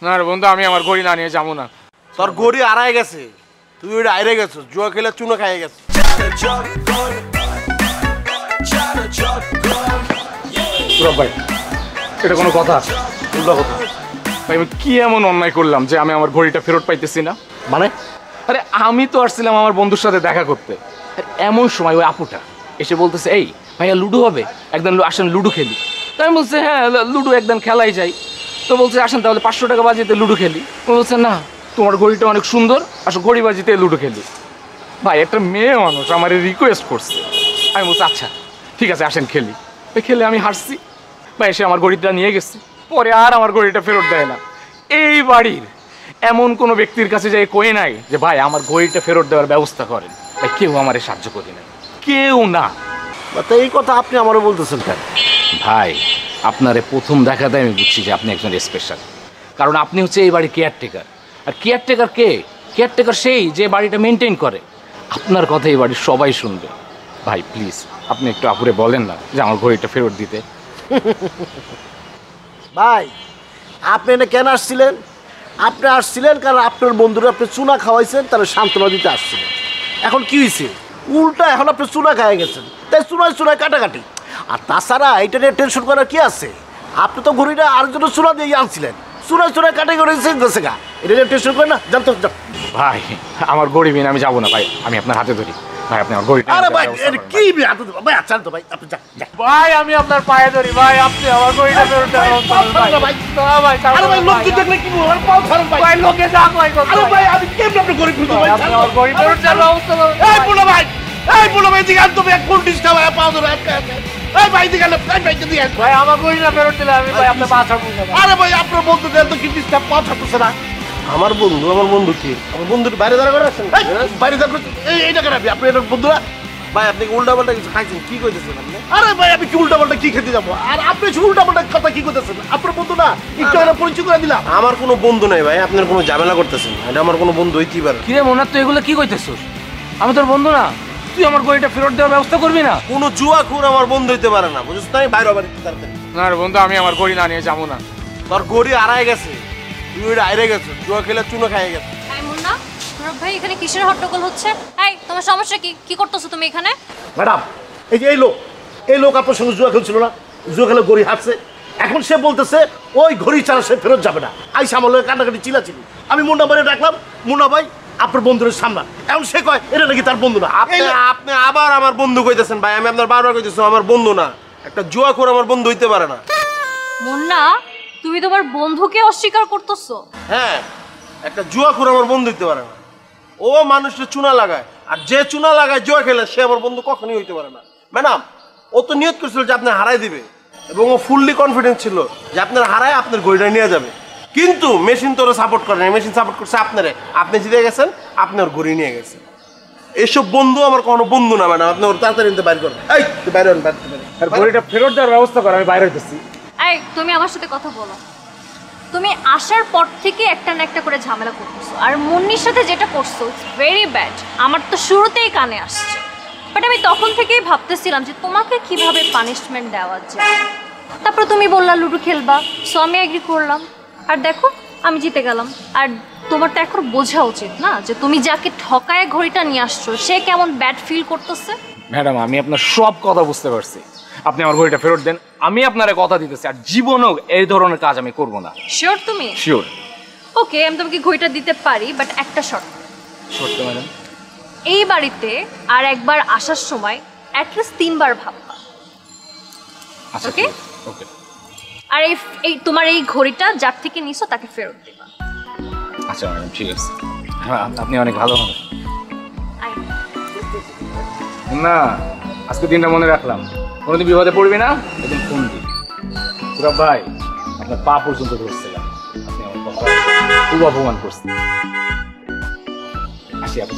না রে বন্ধু, আমি আমার ঘড়ি না নিয়ে যাবো না। তোর ঘড়ি হারায় গেছে, তুই ওইটা হারিয়ে গেছো, জুয়া খেলে চুনো খাইয়ে গেছে। ভাই এটা কোনো কথা আছে? উল্টা কথা ভাই আমি কি এমন অন্যায় করলাম যে আমি আমার ঘড়িটা ফেরত পাইতেছি না? মানে? আরে আমি তো আসছিলাম আমার বন্ধুর সাথে দেখা করতে, আর এমন সময় ওই আপুটা এসে বলতেছে, এই ভাইয়া লুডো হবে, একদম আসেন লুডো খেলি। তো আমি বলছি হ্যাঁ লুডো একদম খেলাই যাই। তো বলছে আসেন তাহলে 500 টাকা বাজিতে লুডো খেলি। ও বলছে না তোমার ঘড়িটা অনেক সুন্দর, আসো ঘড়ি বাজিতে লুডো খেলি। ভাই একটা মেয়ে মানুষ আমার রিকোয়েস্ট করছে, আমি বলছি আচ্ছা ঠিক আছে আসেন খেলি। ওই খেলে আমি হারছি, ভাই এসে আমার ঘড়িটা নিয়ে গেছি, পরে আর আমার ঘড়িটা ফেরত দেয় না। এই বাড়ির এমন কোনো ব্যক্তির কাছে যাই কয়ে নাই যে ভাই আমার ঘড়িটা ফেরত দেওয়ার ব্যবস্থা করেন, ভাই কেউ আমার সাহায্য করি না, কেউ না। তো এই কথা আপনি আমারও বলতেছেন কেন? ভাই আপনারে প্রথম দেখাতে আমি বুঝছি যে আপনি একজন স্পেশাল, কারণ আপনি হচ্ছে এই বাড়ির কেয়ারটেকার। আর কেয়ারটেকার কে? কেয়ারটেকার সেই যে বাড়িটা মেনটেন করে। আপনার কথা এই বাড়ির সবাই শুনবে। ভাই প্লিজ আপনি একটু আপুরে বলেন না যে আমার ঘড়িটা ফেরত দিতে। ভাই আপনি এনে কেন আসছিলেন? আপনি আসছিলেন কারণ আপনার বন্ধুরা আপনি চুনা খাওয়াইছেন, তারা সান্ত্বনা দিতে আসছিলেন। এখন কি হয়েছে? উল্টা এখন আপনি চুনা খাইয়ে গেছেন, তাই চুনায় চুনায় কাটাকাটি। আর তাছাড়া এটা নিয়ে টেনশন করার কি আছে? আপনি তো ঘড়িটা আরেকজনের চুনা দিয়ে আনছিলেন, চুনায় চুনায় কাটাই করেছে গেছে গা, এটা নিয়ে টেনশন করেন না, জানতো। ভাই আমার ঘড়ি বিন আমি যাবো না ভাই, আমি আপনার হাতে ধরি। ভাই আপনি আমার ঘড়িটা। আরে ভাই কি হাতে দেবো ভাই? আচ্ছা তো ভাই আপনি যান। ভাই আমি আপনার পায়ে ধরি ভাই, আপনি আমার ঘড়িটা ফেরত দেন ভাই। না ভাই আরে ভাই লোক দেখলে কি বলবো? আর পাও ছাড়ুন ভাই। ভাই লোকে যা কয় কর। আরে ভাই আমি কেমনে আপনার ঘড়ি খুলবো ভাই? আপনি আমার ঘড়ি ফেরত দেন অবস্থা। এই বুড়ো ভাই, এই বুড়ো ভাই দিগান তুমি এক কোন ডিস্টা ভাই পাও ধরে এই ভাই দিগান ভাই দিগান ভাই আমার ঘড়িটা ফেরত দিলে আমি ভাই আপনার পা ছাড়বো না। আরে ভাই আপনার বন্ধু দেন তো কি ডিস্টা পা ছাড়তেছ না? আমার বন্ধু কি? আমার বন্ধুর বাইরে দাঁড়া করে আছেন, বাইরে দাঁড়া করে এইটা কেন? আপনি এর বন্ধুরা ভাই আপনি উল্টা পাল্টা কিছু খাইছেন, কি কইতেছেন আপনি? আরে ভাই আমি কি উল্টা পাল্টা কি খেতে যাবো? আর আপনি উল্টা পাল্টা কথা কি কইতেছেন? আপনার বন্ধু না, একটু আগে পরিচয় করে দিলাম। আমার কোনো বন্ধু নাই ভাই, আপনার কোনো ঝামেলা করতেছেন, এটা আমার কোনো বন্ধু হইতেই পারে। কি রে মোনা, তুই এগুলো কি কইতেছিস? আমি তোর বন্ধু না, তুই আমার ঘড়িটা ফেরত দেওয়ার ব্যবস্থা করবি না? কোনো জুয়াখোর আমার বন্ধু হইতে পারে না, বুঝছিস? তাই বাইরে বাড়িতে তাড়াতাড়ি। না রে বন্ধু, আমি আমার ঘড়ি না নিয়ে যাবো না। তোর ঘড়ি হারায় গেছে, তুই ওইটা হারিয়ে গেছো, জুয়া খেলে চুনো খাইয়ে গেছে। মুন্না, সৌরভ ভাই এখানে কিসের হট্টগোল হচ্ছে? এই তোমার সমস্যা কি? কি করতেছো তুমি এখানে? ম্যাডাম এই যে এই লোক আপনার সঙ্গে জুয়া খেলছিল না, জুয়া খেলে ঘড়ি হারছে, এখন সে বলতেছে ওই ঘড়ি ছাড়া সে ফেরত যাবে না। আইসা আমার লোক কান্নাকাটি চিলাচিলি, আমি মুন্না ভাই ডাকলাম, মুন্না ভাই আপনার বন্ধুদের সামনা, এখন সে কয় এটা নাকি তার বন্ধু না। আপনি আবার আমার বন্ধু কইতেছেন ভাই, আমি আপনার বারবার কইতেছি আমার বন্ধু না, একটা জুয়াখোর আমার বন্ধু হইতে পারে না। মুন্না তুমি তোমার বন্ধুকে অস্বীকার করতেছো? হ্যাঁ, একটা জুয়াখোর আমার বন্ধু হইতে পারে না। ও মানুষের চুনা লাগায়, আর যে চুনা লাগায় জুয়া খেলে সে আমার বন্ধু কখনোই হইতে পারে না। ম্যাডাম ও তো নিয়ত করছিল যে আপনি হারাই দিবে, এবং ও ফুললি কনফিডেন্স ছিল যে আপনার হারায় আপনার ঘড়িটা নিয়ে যাবে, কিন্তু মেশিন তো সাপোর্ট করে না, মেশিন সাপোর্ট করছে আপনারে, আপনি জিতে গেছেন, আপনার ঘড়ি নিয়ে গেছেন। এসব বন্ধু আমার কোনো বন্ধু না ম্যাডাম, আপনি ওর তাড়াতাড়ি বাইর করেন। এই তুই বাইরে ঘড়িটা ফেরত দেওয়ার ব্যবস্থা কর, আমি বাইরে হইতেছি। এই তুমি আমার সাথে কথা বলো। তুমি আসার পর থেকে একটা না একটা করে ঝামেলা করতেছো, আর মুন্নির সাথে যেটা করছো ইটস ভেরি ব্যাড। আমার তো শুরুতেই কানে আসছে, বাট আমি তখন থেকেই ভাবতেছিলাম যে তোমাকে কিভাবে পানিশমেন্ট দেওয়া যায়। তারপর তুমি বললা লুডো খেলবা, সো আমি এগ্রি করলাম, আর দেখো আমি জিতে গেলাম। আর তোমার তো এখন বোঝা উচিত না যে তুমি যাকে ঠকায় ঘড়িটা নিয়ে আসছো সে কেমন ব্যাড ফিল করতেছে। ম্যাডাম আমি আপনার সব কথা বুঝতে পারছি, আপনি আমার ঘড়িটা ফেরত দেন, আমি আপনারে কথা দিতেছি আর জীবনেও এই ধরনের কাজ আমি করব না। শিওর তুমি? শিওর। ওকে আমি তোমাকে ঘড়িটা দিতে পারি, বাট একটা শর্ত। শর্ত ম্যাডাম? এই বাড়িতে আর একবার আসার সময় অ্যাটলিস্ট 3 বার ভাববা। আচ্ছা ওকে ওকে। আর এই তোমার এই ঘড়িটা যার থেকে নিছো তাকে ফেরত দিবা। আচ্ছা ম্যাডাম ঠিক আছে। হ্যাঁ আপনি অনেক ভালো মানুষ। না আজকে দিনটা মনে রাখলাম, কোনোদিন বিপদে পড়বি না, একদিন ফোন দিই। সৌরভ ভাই আপনার পা পর্যন্ত ধরছিলাম, আপনি আমার কথা খুব অপমান করছেন। আসি আপনি।